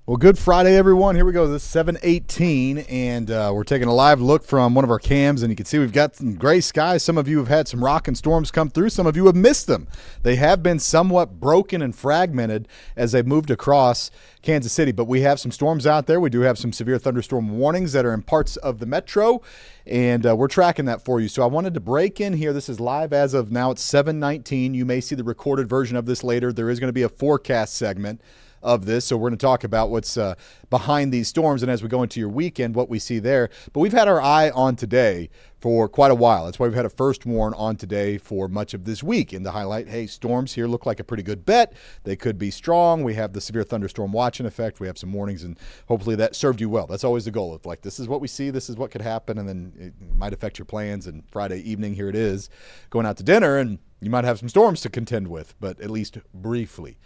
Well, good Friday, everyone. Here we go. This is 7:18, and we're taking a live look from one of our cams, and you can see we've got some gray skies. Some of you have had some rock and storms come through. Some of you have missed them. They have been somewhat broken and fragmented as they've moved across Kansas City, but we have some storms out there. We do have some severe thunderstorm warnings that are in parts of the metro, and we're tracking that for you. So I wanted to break in here. This is live as of now. It's 7:19. You may see the recorded version of this later. There is going to be a forecast segment of this, so we're going to talk about what's behind these storms, and as we go into your weekend, what we see there. But we've had our eye on today for quite a while. That's why we've had a first warn on today for much of this week, and to highlight, hey, storms here look like a pretty good bet. They could be strong. We have the severe thunderstorm watch in effect. We have some warnings, and hopefully that served you well. That's always the goal. It's like, this is what we see, this is what could happen, and then it might affect your plans. And Friday evening, here it is, going out to dinner, and you might have some storms to contend with, but at least briefly.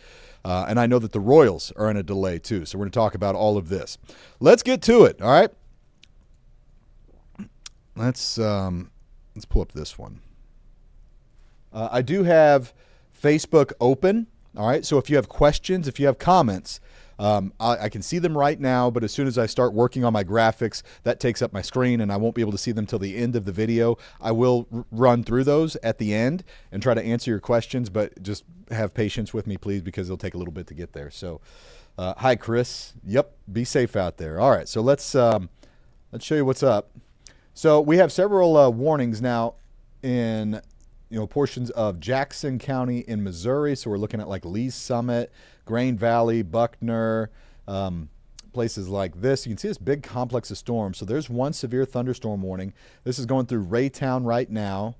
And I know that the Royals are in a delay too, so we're going to talk about all of this. Let's get to it, all right? Let's pull up this one. I do have Facebook open, all right? So if you have questions, if you have comments, I can see them right now, but as soon as I start working on my graphics, that takes up my screen, and I won't be able to see them till the end of the video. I will run through those at the end and try to answer your questions, but just have patience with me, please, because it'll take a little bit to get there. So, hi, Chris. Yep, be safe out there. All right, so let's show you what's up. So we have several warnings now in portions of Jackson County in Missouri. So we're looking at like Lee's Summit, Grain Valley, Buckner, places like this. You can see this big complex of storms. So there's one severe thunderstorm warning. This is going through Raytown right now,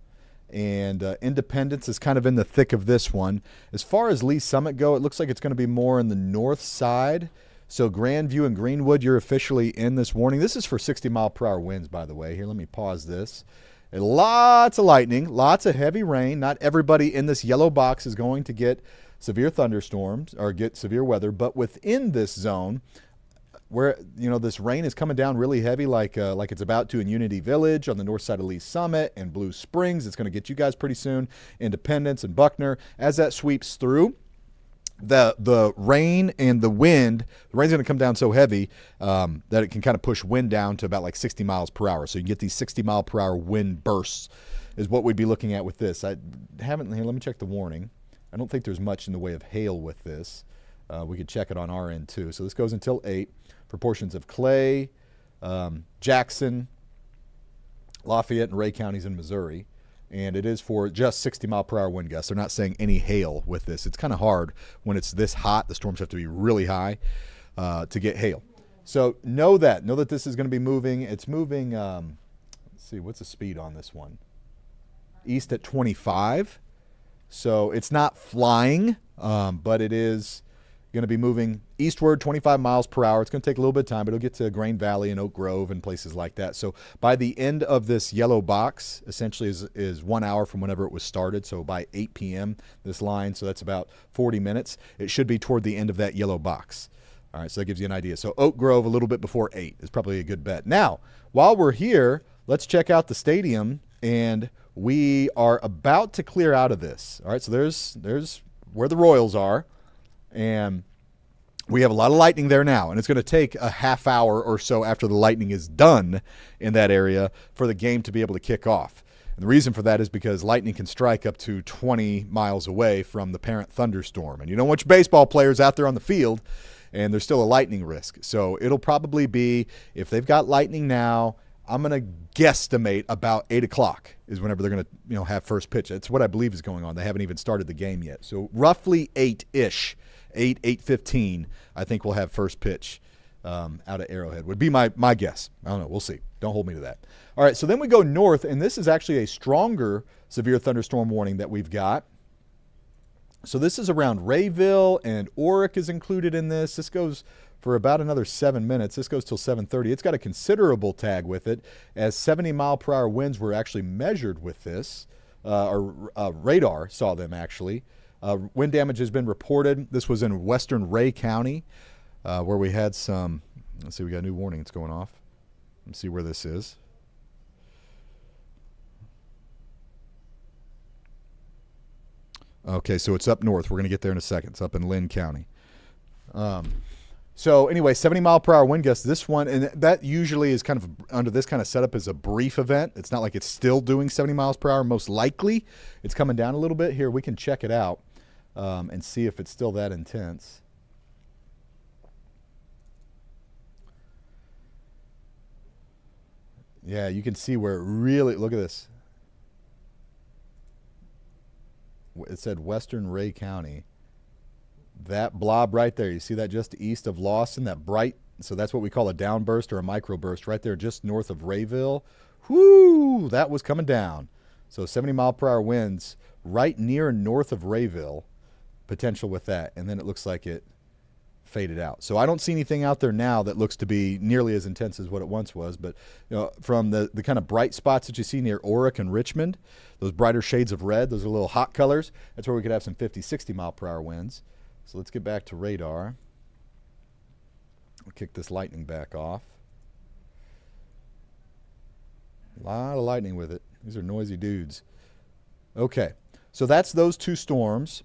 and Independence is kind of in the thick of this one. As far as Lee's Summit go, it looks like it's going to be more in the north side. So Grandview and Greenwood, you're officially in this warning. This is for 60-mile-per-hour winds, by the way. Here, let me pause this. And lots of lightning, lots of heavy rain. Not everybody in this yellow box is going to get severe thunderstorms or get severe weather, but within this zone, where this rain is coming down really heavy, like it's about to in Unity Village on the north side of Lee's Summit and Blue Springs. It's going to get you guys pretty soon. Independence and Buckner. As that sweeps through, the rain and the wind, the rain's going to come down so heavy that it can kind of push wind down to about like 60 miles per hour. So you can get these 60-mile-per-hour wind bursts is what we'd be looking at with this. I haven't here. Let me check the warning. I don't think there's much in the way of hail with this. We could check it on our end too. So this goes until 8 for portions of Clay, Jackson, Lafayette, and Ray counties in Missouri. And it is for just 60-mile-per-hour wind gusts. They're not saying any hail with this. It's kind of hard when it's this hot. The storms have to be really high to get hail. So know that this is going to be moving. It's moving, let's see, what's the speed on this one? East at 25. So it's not flying, but it is going to be moving eastward 25 miles per hour. It's going to take a little bit of time, but it'll get to Grain Valley and Oak Grove and places like that. So by the end of this yellow box, essentially is 1 hour from whenever it was started. So by 8 p.m., this line, so that's about 40 minutes. It should be toward the end of that yellow box. All right, so that gives you an idea. So Oak Grove a little bit before 8 is probably a good bet. Now, while we're here, let's check out the stadium, and we are about to clear out of this. All right, so there's where the Royals are. And we have a lot of lightning there now, and it's going to take a half hour or so after the lightning is done in that area for the game to be able to kick off. And the reason for that is because lightning can strike up to 20 miles away from the parent thunderstorm. And you don't want your baseball players out there on the field, and there's still a lightning risk. So it'll probably be, if they've got lightning now, I'm going to guesstimate about 8 o'clock is whenever they're going to have first pitch. That's what I believe is going on. They haven't even started the game yet. So roughly 8-ish. 8:15, I think we'll have first pitch out of Arrowhead, would be my guess. I don't know. We'll see. Don't hold me to that. All right, so then we go north, and this is actually a stronger severe thunderstorm warning that we've got. So this is around Rayville, and Oric is included in this. This goes for about another 7 minutes. This goes till 7:30. It's got a considerable tag with it, as 70-mile-per-hour winds were actually measured with this. Radar saw them, actually. Wind damage has been reported. This was in western Ray County, where we had some, let's see, we got a new warning that's going off. Let's see where this is. Okay, so it's up north. We're going to get there in a second. It's up in Lynn County. So anyway, 70-mile-per-hour wind gusts. This one, and that usually is kind of under this kind of setup is a brief event. It's not like it's still doing 70 miles per hour. Most likely, it's coming down a little bit. Here, we can check it out and see if it's still that intense. Yeah, you can see where it really, look at this. It said Western Ray County. That blob right there, you see that just east of Lawson, that bright, so that's what we call a downburst or a microburst right there just north of Rayville. Whoo, that was coming down. So 70-mile-per-hour winds right near and north of Rayville, potential with that, and then it looks like it faded out. So I don't see anything out there now that looks to be nearly as intense as what it once was, but you know, from the kind of bright spots that you see near Oric and Richmond, those brighter shades of red, those are little hot colors, that's where we could have some 50, 60-mile-per-hour winds. So let's get back to radar. We'll kick this lightning back off. A lot of lightning with it. These are noisy dudes. Okay, so that's those two storms.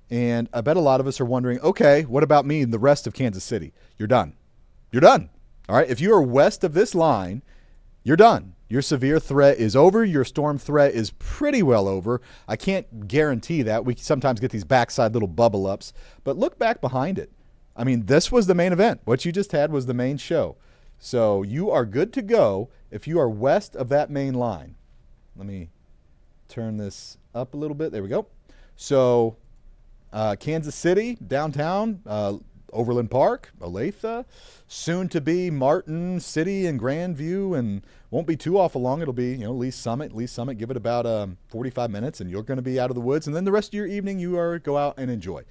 And I bet a lot of us are wondering, okay, what about me and the rest of Kansas City? You're done. You're done. All right, if you are west of this line, you're done. Your severe threat is over. Your storm threat is pretty well over. I can't guarantee that. We sometimes get these backside little bubble ups, but look back behind it. I mean, this was the main event. What you just had was the main show. So you are good to go if you are west of that main line. Let me turn this up a little bit. There we go. So Kansas City, downtown, Overland Park, Olathe, soon to be Martin City and Grandview, and won't be too awful long. It'll be, Lee Summit. Give it about 45 minutes, and you're going to be out of the woods. And then the rest of your evening, you are go out and enjoy.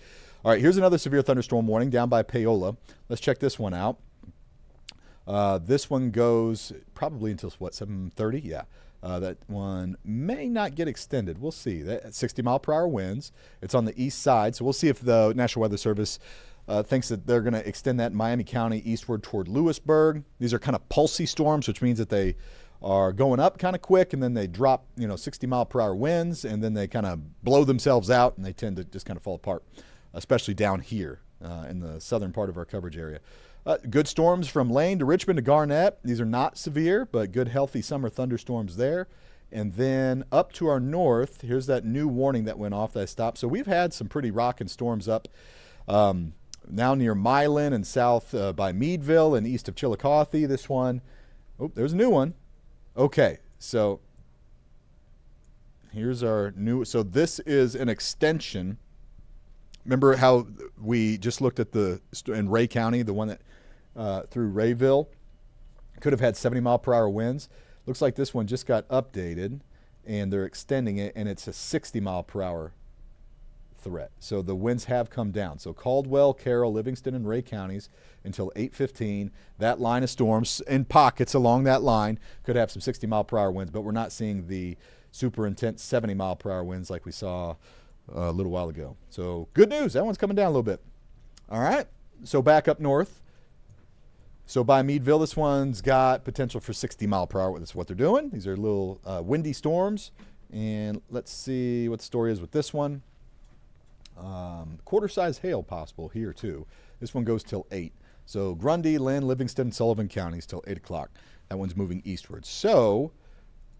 All right, here's another severe thunderstorm warning down by Paola. Let's check this one out. This one goes probably until what, 7:30? Yeah. That one may not get extended. We'll see. That 60-mile-per-hour winds. It's on the east side, so we'll see if the National Weather Service thinks that they're going to extend that Miami County eastward toward Lewisburg. These are kind of pulsy storms, which means that they are going up kind of quick, and then they drop, 60-mile-per-hour winds, and then they kind of blow themselves out, and they tend to just kind of fall apart, especially down here in the southern part of our coverage area. Good storms from Lane to Richmond to Garnett. These are not severe, but good, healthy summer thunderstorms there. And then up to our north, here's that new warning that went off that I stopped. So we've had some pretty rocking storms up now near Milan and south by Meadville and east of Chillicothe. This one, oh, there's a new one. Okay, so here's our new, so this is an extension. Remember how we just looked at in Ray County, the one that through Rayville could have had 70-mile-per-hour winds. Looks like this one just got updated, and they're extending it, and it's a 60-mile-per-hour threat. So the winds have come down. So Caldwell, Carroll, Livingston, and Ray counties until 8:15. That line of storms in pockets along that line could have some 60-mile-per-hour winds, but we're not seeing the super intense 70-mile-per-hour winds like we saw a little while ago. So good news. That one's coming down a little bit. All right. So back up north. So by Meadville, this one's got potential for 60-mile-per-hour. That's what they're doing. These are little windy storms. And let's see what the story is with this one. Quarter-size hail possible here, too. This one goes till 8. So Grundy, Lynn, Livingston, and Sullivan counties till 8 o'clock. That one's moving eastward. So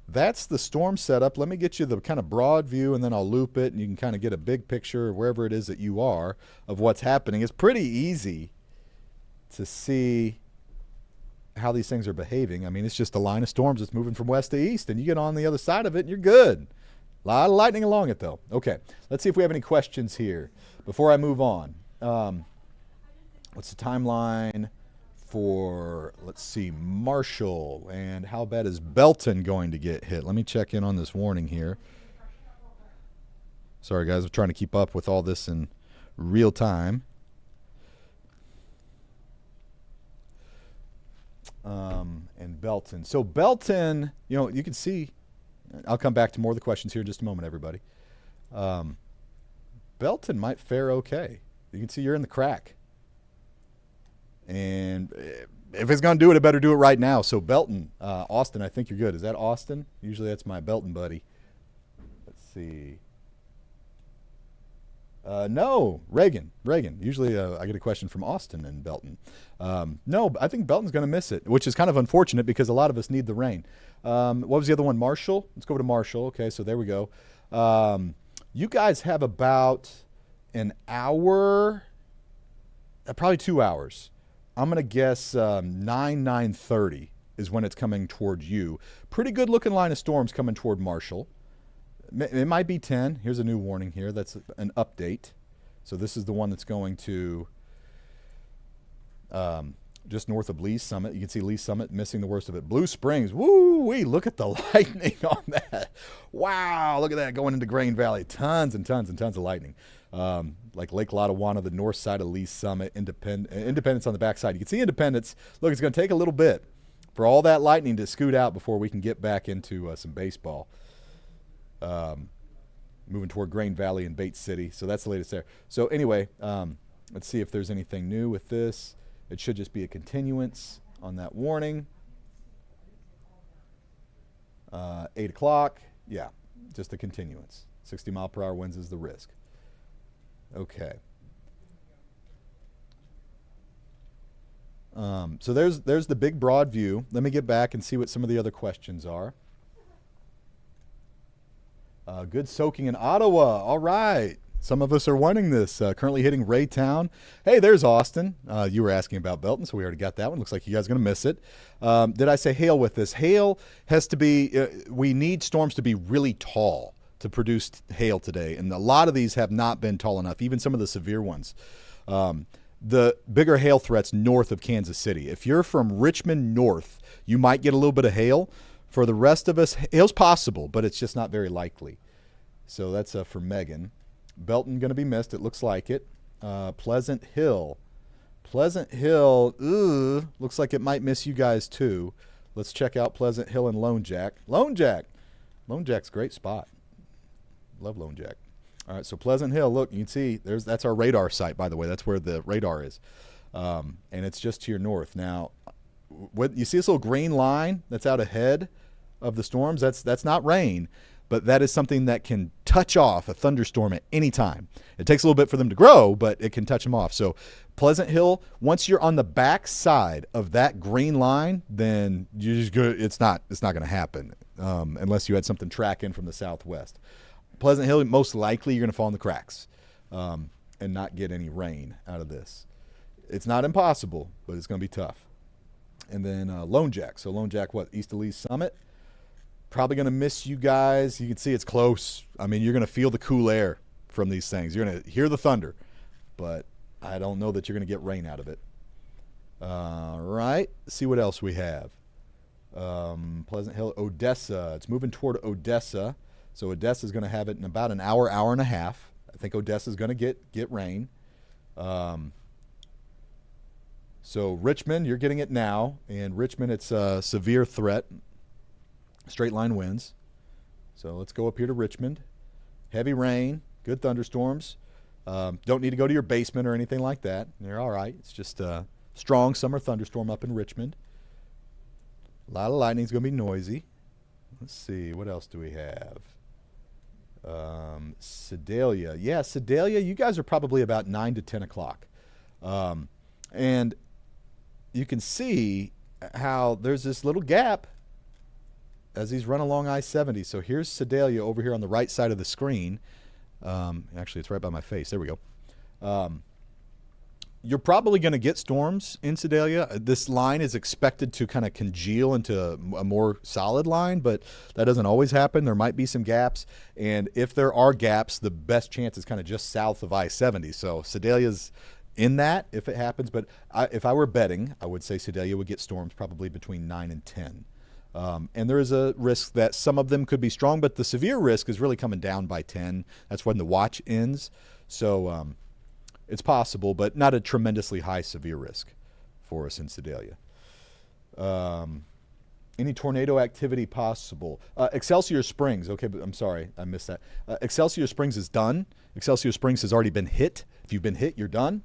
that's the storm setup. Let me get you the kind of broad view, and then I'll loop it, and you can kind of get a big picture wherever it is that you are of what's happening. It's pretty easy to see how these things are behaving. I mean, it's just a line of storms that's moving from west to east, and you get on the other side of it, and you're good. A lot of lightning along it, though. Okay, let's see if we have any questions here before I move on. What's the timeline for, let's see, Marshall, and how bad is Belton going to get hit? Let me check in on this warning here. Sorry, guys, I'm trying to keep up with all this in real time. And Belton. So Belton, you can see, I'll come back to more of the questions here in just a moment, everybody. Belton might fare okay. You can see you're in the crack. And if it's going to do it, it better do it right now. So Belton, Austin, I think you're good. Is that Austin? Usually that's my Belton buddy. Let's see. No, Reagan. Usually I get a question from Austin and Belton. No, I think Belton's going to miss it, which is kind of unfortunate because a lot of us need the rain. What was the other one? Marshall? Let's go over to Marshall. Okay, so there we go. You guys have about an hour, probably 2 hours. I'm going to guess 9:30 is when it's coming towards you. Pretty good looking line of storms coming toward Marshall. It might be 10. Here's a new warning here. That's an update. So this is the one that's going to just north of Lee's Summit. You can see Lee's Summit missing the worst of it. Blue Springs. Woo-wee. Look at the lightning on that. Wow. Look at that going into Grain Valley. Tons and tons and tons of lightning. Like Lake Lotawana, the north side of Lee's Summit. Independence on the backside. You can see Independence. Look, it's going to take a little bit for all that lightning to scoot out before we can get back into some baseball. Moving toward Grain Valley and Bates City. So that's the latest there. So anyway, let's see if there's anything new with this. It should just be a continuance on that warning. 8 o'clock. Yeah, just a continuance. 60 mile per hour winds is the risk. Okay. So there's the big broad view. Let me get back and see what some of the other questions are. Good soaking in Ottawa. All right. Some of us are wanting this. Currently hitting Raytown. Hey, there's Austin. You were asking about Belton, so we already got that one. Looks like you guys are going to miss it. Did I say hail with this? Hail has to be, we need storms to be really tall to produce hail today. And a lot of these have not been tall enough, even some of the severe ones. The bigger hail threats north of Kansas City. If you're from Richmond north, you might get a little bit of hail. For the rest of us, hail's possible, but it's just not very likely. So that's for Megan. Belton going to be missed. It looks like it. Pleasant Hill. Pleasant Hill, looks like it might miss you guys too. Let's check out Pleasant Hill and Lone Jack. Lone Jack's a great spot. Love Lone Jack. All right, so Pleasant Hill, look, you can see that's our radar site, by the way. That's where the radar is. And it's just to your north. Now, what you see this little green line that's out ahead of the storms? That's not rain, but that is something that can touch off a thunderstorm at any time. It takes a little bit for them to grow, but it can touch them off. So Pleasant Hill, once you're on the back side of that green line, then you just go, it's not going to happen unless you had something tracking from the southwest. Pleasant Hill, most likely you're going to fall in the cracks and not get any rain out of this. It's not impossible, but it's going to be tough. And then Lone Jack. So Lone Jack, east of Lee's Summit? Probably going to miss you guys. You can see it's close. I mean, you're going to feel the cool air from these things. You're going to hear the thunder, but I don't know that you're going to get rain out of it. All right. Let's see what else we have. Pleasant Hill, Odessa. It's moving toward Odessa. So Odessa is going to have it in about an hour, hour and a half. I think Odessa is going to get rain. So Richmond, you're getting it now. And Richmond, it's a severe threat. Straight line winds. So let's go up here to Richmond. Heavy rain, good thunderstorms. Don't need to go to your basement or anything like that. You're all right. It's just a strong summer thunderstorm up in Richmond. A lot of lightning is going to be noisy. Let's see. What else do we have? Sedalia. Yeah, Sedalia, you guys are probably about 9 to 10 o'clock. And you can see how there's this little gap as these run along I-70. So here's Sedalia over here on the right side of the screen. Actually, it's right by my face. There we go. You're probably going to get storms in Sedalia. This line is expected to kind of congeal into a more solid line, but that doesn't always happen. There might be some gaps. And if there are gaps, the best chance is kind of just south of I-70. So Sedalia's in that if it happens. But if I were betting, I would say Sedalia would get storms probably between 9 and 10. And there is a risk that some of them could be strong, but the severe risk is really coming down by 10. That's when the watch ends. So it's possible, but not a tremendously high severe risk for us in Sedalia. Any tornado activity possible? Excelsior Springs. Okay, but I'm sorry, I missed that. Excelsior Springs is done. Excelsior Springs has already been hit. If you've been hit, you're done.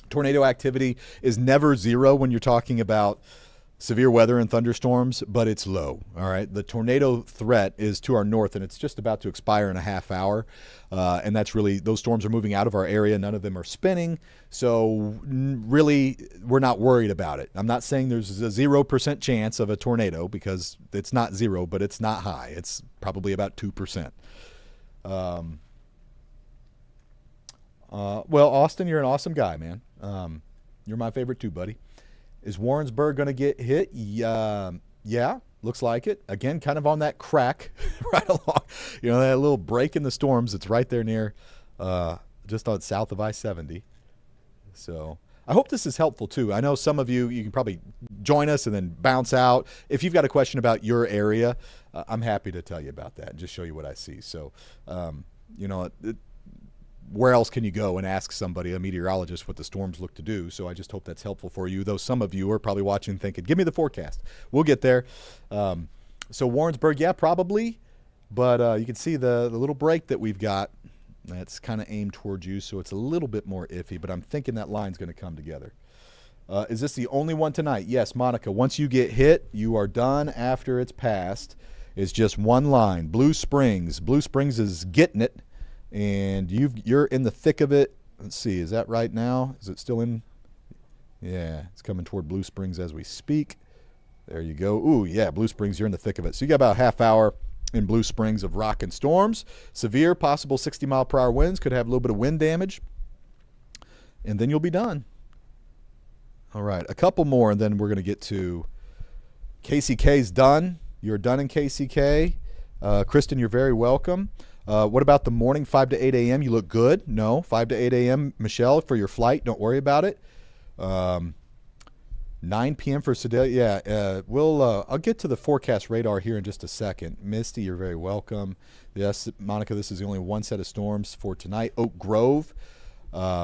Tornado activity is never zero when you're talking about severe weather and thunderstorms, but it's low. All right. The tornado threat is to our north, and it's just about to expire in a half hour. And that's really, those storms are moving out of our area. None of them are spinning. So really, we're not worried about it. I'm not saying there's a 0% chance of a tornado, because it's not zero, but it's not high. It's probably about 2%. Well, Austin, you're an awesome guy, man. You're my favorite too, buddy. Is Warrensburg going to get hit? Yeah, looks like it. Again, kind of on that crack right along. You know, that little break in the storms. It's right there near, just on south of I-70. So I hope this is helpful too. I know some of you can probably join us and then bounce out. If you've got a question about your area, I'm happy to tell you about that and just show you what I see. So, you know, where else can you go and ask somebody, a meteorologist, what the storms look to do? So I just hope that's helpful for you, though some of you are probably watching thinking, give me the forecast. We'll get there. So Warrensburg, yeah, probably. But you can see the little break that we've got. That's kind of aimed towards you, so it's a little bit more iffy. But I'm thinking that line's going to come together. Is this the only one tonight? Yes, Monica. Once you get hit, you are done after it's passed. It's just one line. Blue Springs. Blue Springs is getting it. And you're in the thick of it. Let's see, is that right now? Is it still in? Yeah, it's coming toward Blue Springs as we speak. There you go. Ooh, yeah, Blue Springs, you're in the thick of it. So you got about a half hour in Blue Springs of rock and storms. Severe, possible 60-mile-per-hour winds. Could have a little bit of wind damage. And then you'll be done. All right, a couple more, and then we're going to get to KCK's done. You're done in KCK. Kristen, you're very welcome. What about the morning, 5 to 8 a.m.? You look good. No, 5 to 8 a.m., Michelle, for your flight. Don't worry about it. 9 p.m. for Sedalia. Yeah, I'll get to the forecast radar here in just a second. Misty, you're very welcome. Yes, Monica, this is the only one set of storms for tonight. Oak Grove,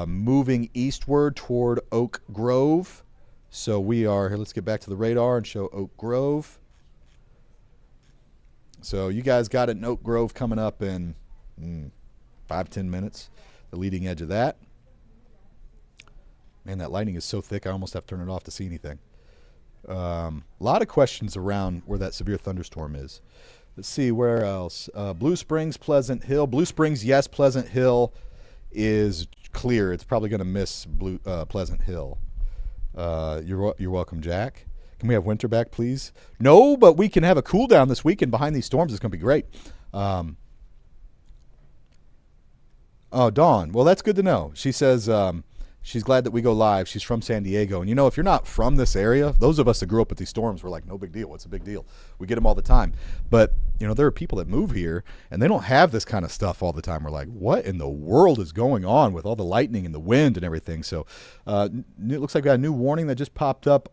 moving eastward toward Oak Grove. So we are here. Let's get back to the radar and show Oak Grove. So you guys got it in Oak Grove coming up in 5-10 minutes, the leading edge of that. Man, that lightning is so thick I almost have to turn it off to see anything. A lot of questions around where that severe thunderstorm is. Let's see, where else? Blue Springs, Pleasant Hill. Blue Springs, yes, Pleasant Hill is clear. It's probably going to miss Pleasant Hill. You're welcome, Jack. Can we have winter back, please? No, but we can have a cool down this weekend behind these storms. It's going to be great. Oh, Dawn. Well, that's good to know. She says she's glad that we go live. She's from San Diego. And, you know, if you're not from this area, those of us that grew up with these storms were like, no big deal. What's a big deal? We get them all the time. But, you know, there are people that move here, and they don't have this kind of stuff all the time. We're like, what in the world is going on with all the lightning and the wind and everything? So it looks like we got a new warning that just popped up.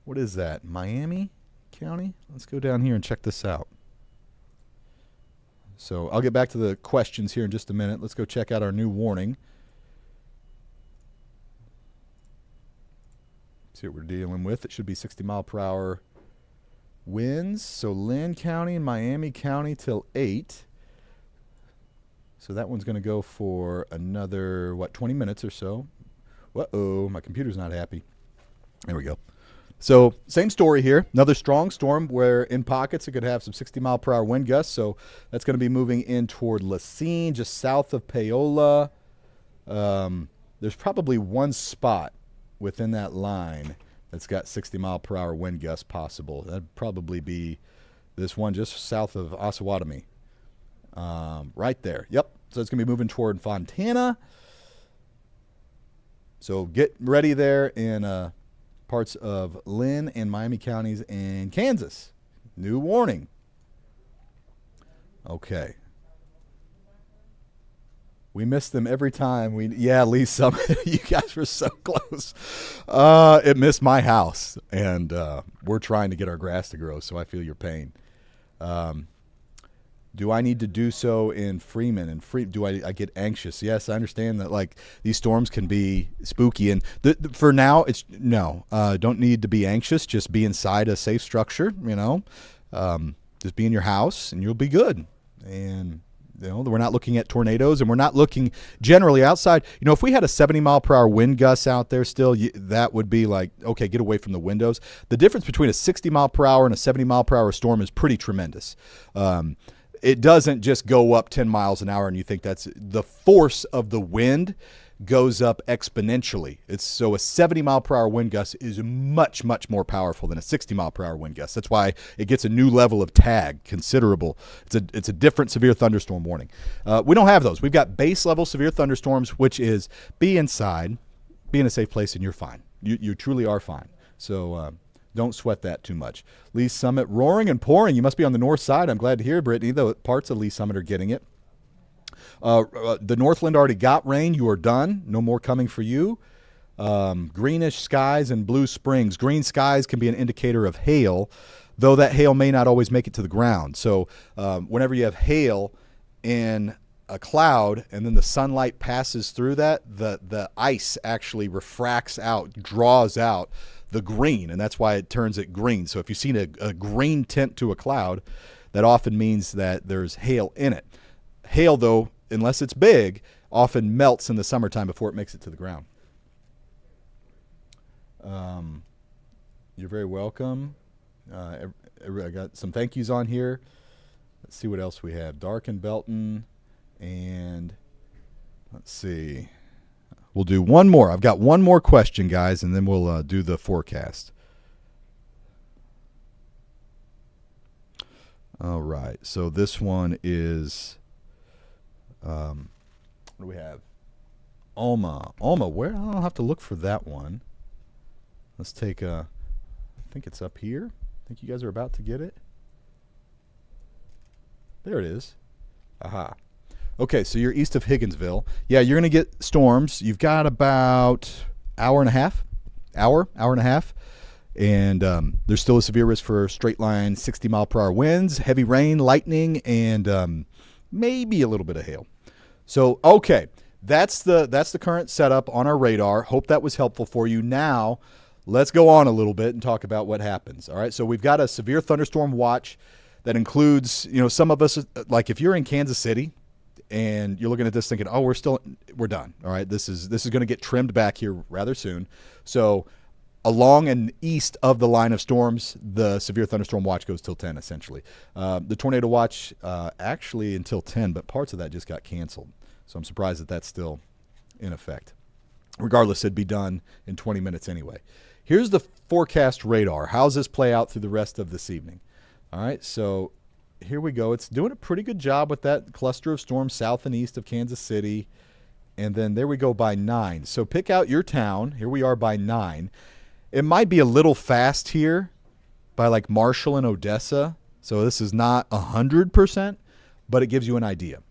What is that? Miami County? Let's go down here and check this out. So I'll get back to the questions here in just a minute. Let's go check out our new warning. See what we're dealing with. It should be 60-mile-per-hour winds. So Lynn County and Miami County till 8. So that one's going to go for another, 20 minutes or so. Uh-oh, my computer's not happy. There we go. So same story here. Another strong storm where in pockets it could have some 60-mile-per-hour wind gusts. So that's going to be moving in toward Lacine, just south of Paola. There's probably one spot within that line that's got 60-mile-per-hour wind gusts possible. That'd probably be this one just south of Osawatomie. Right there. Yep. So it's going to be moving toward Fontana. So get ready there in parts of Lynn and Miami counties and Kansas. New warning. Okay. We miss them every time. Lisa, you guys were so close. It missed my house, and we're trying to get our grass to grow, so I feel your pain. Do I need to do so in Freeman? And do I get anxious? Yes, I understand that like these storms can be spooky, and for now, it's no. Don't need to be anxious. Just be inside a safe structure. You know, just be in your house, and you'll be good. And We're not looking at tornadoes, and we're not looking generally outside. If we had a 70-mile-per-hour wind gust out there still, that would be like, okay, get away from the windows. The difference between a 60-mile-per-hour and a 70-mile-per-hour storm is pretty tremendous. It doesn't just go up 10 miles an hour and you think that's the force of the wind goes up exponentially. So a 70-mile-per-hour wind gust is much, much more powerful than a 60-mile-per-hour wind gust. That's why it gets a new level of tag, considerable. It's a different severe thunderstorm warning. We don't have those. We've got base level severe thunderstorms, which is be inside, be in a safe place, and you're fine. You truly are fine. So don't sweat that too much. Lee Summit roaring and pouring. You must be on the north side. I'm glad to hear, Brittany, though parts of Lee Summit are getting it. The Northland already got rain. You are done. No more coming for you. Greenish skies and blue springs. Green skies can be an indicator of hail, though that hail may not always make it to the ground. So whenever you have hail in a cloud and then the sunlight passes through that, the ice actually refracts out, draws out the green, and that's why it turns it green. So if you've seen a green tint to a cloud, that often means that there's hail in it. Hail, though, unless it's big, often melts in the summertime before it makes it to the ground. You're very welcome. I got some thank yous on here. Let's see what else we have. Dark and Belton, and let's see. We'll do one more. I've got one more question, guys, and then we'll do the forecast. All right. So this one is... what do we have? Alma, where? I'll have to look for that one. Let's take I think it's up here. I think you guys are about to get it. There it is. Aha. Okay, so you're east of Higginsville. Yeah, you're going to get storms. You've got about hour and a half. And there's still a severe risk for straight line 60-mile-per-hour winds, heavy rain, lightning, and maybe a little bit of hail. So, okay, that's the current setup on our radar. Hope that was helpful for you. Now, let's go on a little bit and talk about what happens. All right, so we've got a severe thunderstorm watch that includes, some of us, like if you're in Kansas City and you're looking at this thinking, oh, we're done. All right, this is going to get trimmed back here rather soon. So along and east of the line of storms, the severe thunderstorm watch goes till 10, essentially. The tornado watch actually until 10, but parts of that just got canceled. So I'm surprised that that's still in effect. Regardless, it'd be done in 20 minutes anyway. Here's the forecast radar. How's this play out through the rest of this evening? All right, so here we go. It's doing a pretty good job with that cluster of storms south and east of Kansas City. And then there we go by 9. So pick out your town. Here we are by 9. It might be a little fast here by like Marshall and Odessa. So this is not 100%, but it gives you an idea.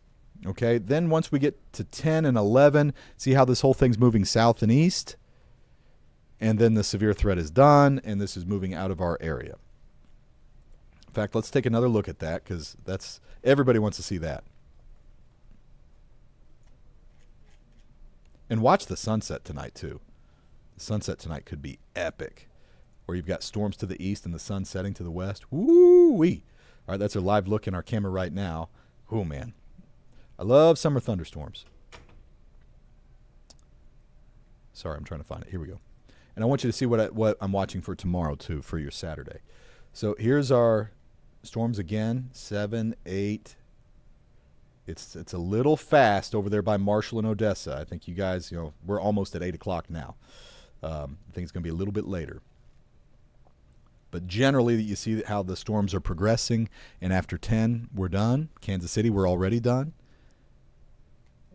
Okay, then once we get to 10 and 11, see how this whole thing's moving south and east. And then the severe threat is done, and this is moving out of our area. In fact, let's take another look at that because everybody wants to see that. And watch the sunset tonight, too. The sunset tonight could be epic, where you've got storms to the east and the sun setting to the west. Woo-wee. All right, that's a live look in our camera right now. Oh, man. I love summer thunderstorms. Sorry, I'm trying to find it. Here we go. And I want you to see what I'm watching for tomorrow, too, for your Saturday. So here's our storms again, 7, 8. It's a little fast over there by Marshall and Odessa. I think you guys, we're almost at 8 o'clock now. I think it's going to be a little bit later. But generally, you see how the storms are progressing. And after 10, we're done. Kansas City, we're already done.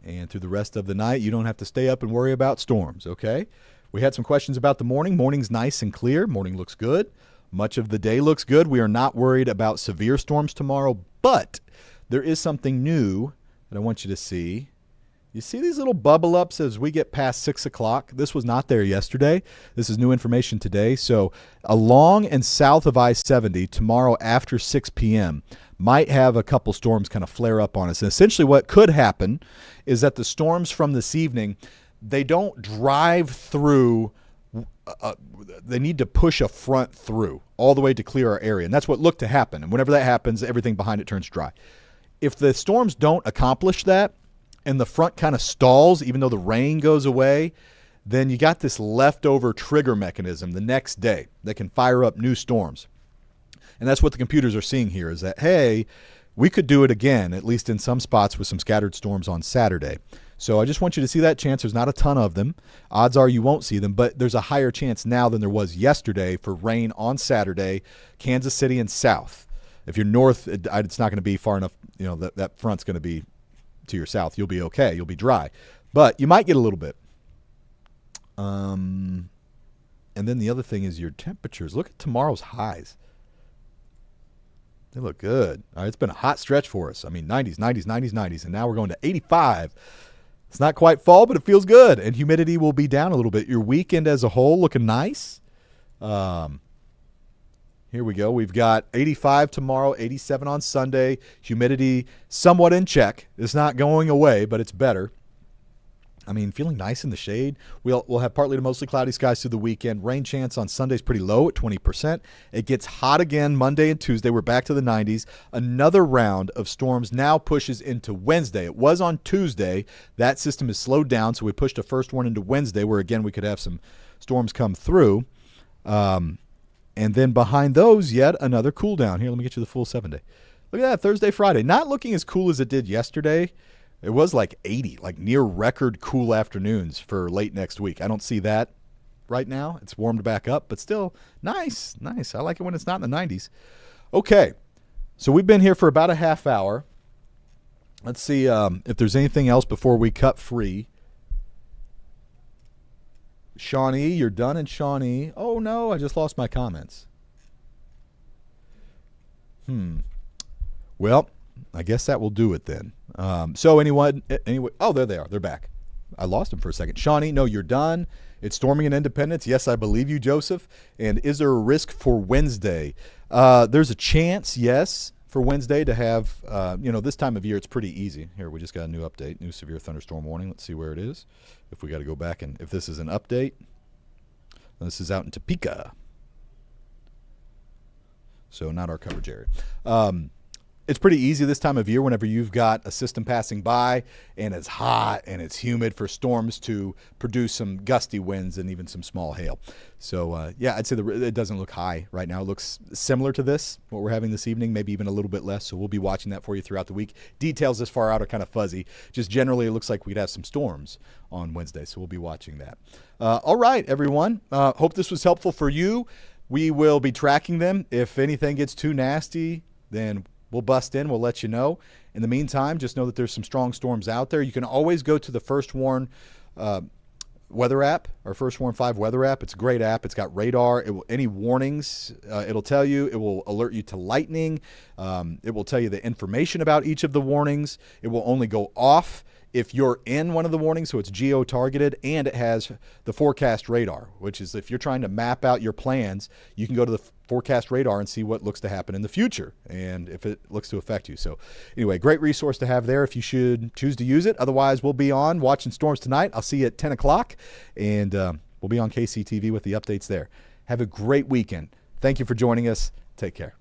And through the rest of the night, you don't have to stay up and worry about storms, okay? We had some questions about the morning. Morning's nice and clear. Morning looks good. Much of the day looks good. We are not worried about severe storms tomorrow, but there is something new that I want you to see. You see these little bubble ups as we get past 6 o'clock? This was not there yesterday. This is new information today. So along and south of I-70 tomorrow after 6 p.m. might have a couple storms kind of flare up on us. And essentially what could happen is that the storms from this evening, they don't drive through. They need to push a front through all the way to clear our area. And that's what looked to happen. And whenever that happens, everything behind it turns dry. if the storms don't accomplish that and the front kind of stalls, even though the rain goes away, then you got this leftover trigger mechanism the next day that can fire up new storms. And that's what the computers are seeing here is that, hey, we could do it again, at least in some spots with some scattered storms on Saturday. So I just want you to see that chance. There's not a ton of them. Odds are you won't see them, but there's a higher chance now than there was yesterday for rain on Saturday, Kansas City and south. If you're north, it's not going to be far enough. You know, that front's going to be to your south. You'll be okay. You'll be dry. But you might get a little bit. And then the other thing is your temperatures. Look at tomorrow's highs. They look good. All right, it's been a hot stretch for us. I mean, 90s, 90s, 90s, 90s, and now we're going to 85. It's not quite fall, but it feels good, and humidity will be down a little bit. Your weekend as a whole looking nice. Here we go. We've got 85 tomorrow, 87 on Sunday. Humidity somewhat in check. It's not going away, but it's better. I mean, feeling nice in the shade. We'll have partly to mostly cloudy skies through the weekend. Rain chance on Sunday is pretty low at 20%. It gets hot again Monday and Tuesday. We're back to the 90s. Another round of storms now pushes into Wednesday. It was on Tuesday. That system is slowed down, so we pushed a first one into Wednesday where, again, we could have some storms come through. And then behind those, yet another cool down. Here, let me get you the full 7-day. Look at that, Thursday, Friday. Not looking as cool as it did yesterday. It was like 80, like near record cool afternoons for late next week. I don't see that right now. It's warmed back up, but still nice. I like it when it's not in the 90s. Okay, so we've been here for about a half hour. Let's see if there's anything else before we cut free. Shawnee, you're done in Shawnee. Oh, no, I just lost my comments. Well, I guess that will do it then. So anyway, oh, there they are. They're back. I lost them for a second. Shawnee, no, you're done. It's storming in Independence. Yes, I believe you, Joseph. And is there a risk for Wednesday? There's a chance, yes, for Wednesday to have, this time of year, it's pretty easy. Here, we just got a new update, new severe thunderstorm warning. Let's see where it is. If we got to go back and if this is an update. This is out in Topeka. So not our coverage area. It's pretty easy this time of year whenever you've got a system passing by and it's hot and it's humid for storms to produce some gusty winds and even some small hail. So, I'd say it doesn't look high right now. It looks similar to this, what we're having this evening, maybe even a little bit less. So we'll be watching that for you throughout the week. Details this far out are kind of fuzzy. Just generally it looks like we'd have some storms on Wednesday. So we'll be watching that. All right, everyone. Hope this was helpful for you. We will be tracking them. If anything gets too nasty, then we'll bust in. We'll let you know. In the meantime, just know that there's some strong storms out there. You can always go to the First Warn weather app, our First Warn 5 weather app. It's a great app. It's got radar. Any warnings, it'll tell you. It will alert you to lightning. It will tell you the information about each of the warnings. It will only go off if you're in one of the warnings, so it's geo-targeted, and it has the forecast radar, which is if you're trying to map out your plans, you can go to the forecast radar and see what looks to happen in the future and if it looks to affect you. So anyway, great resource to have there if you should choose to use it. Otherwise, we'll be on watching storms tonight. I'll see you at 10 o'clock, and we'll be on KCTV with the updates there. Have a great weekend. Thank you for joining us. Take care.